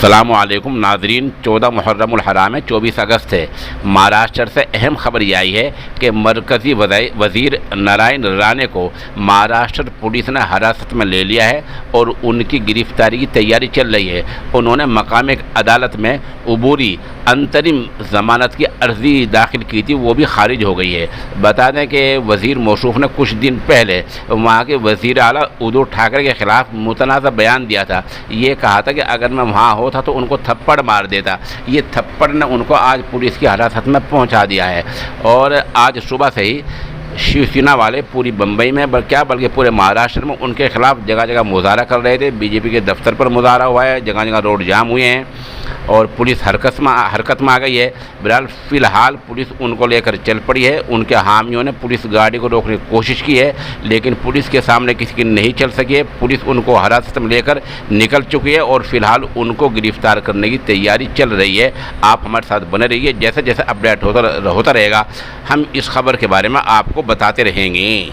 अस्सलामुअलैकुम नाज़रीन, 14 मुहर्रमुल हराम है, 24 अगस्त है। महाराष्ट्र से अहम खबर ये आई है कि मरकज़ी वज़ीर नारायण राणे को महाराष्ट्र पुलिस ने हिरासत में ले लिया है और उनकी गिरफ्तारी की तैयारी चल रही है। उन्होंने मकामी अदालत में अबूरी अंतरिम ज़मानत की अर्ज़ी दाखिल की थी, वो भी खारिज हो गई है। बता दें कि वज़ीर मौसूफ़ ने कुछ दिन पहले वहाँ के वज़ीर आला उद्धव ठाकरे के ख़िलाफ़ मुतनाज़ा बयान दिया था। ये कहा था कि अगर मैं वहाँ होता तो उनको थप्पड़ मार देता। ये थप्पड़ ने उनको आज पुलिस की हिरासत में पहुँचा दिया है और आज सुबह से ही शिवसेना वाले पूरी बम्बई में बल्कि पूरे महाराष्ट्र में उनके खिलाफ जगह जगह मुजाहरा कर रहे थे। बीजेपी के दफ्तर पर मुजाहरा हुआ है, जगह जगह रोड जाम हुए हैं और पुलिस हरकत में आ गई है। बहरहाल फ़िलहाल पुलिस उनको लेकर चल पड़ी है। उनके हामियों ने पुलिस गाड़ी को रोकने की कोशिश की है, लेकिन पुलिस के सामने किसी की नहीं चल सकी है। पुलिस उनको हिरासत में लेकर निकल चुकी है और फ़िलहाल उनको गिरफ्तार करने की तैयारी चल रही है। आप हमारे साथ बने रहिए, जैसे जैसे अपडेट होता रहेगा हम इस खबर के बारे में आपको बताते रहेंगे।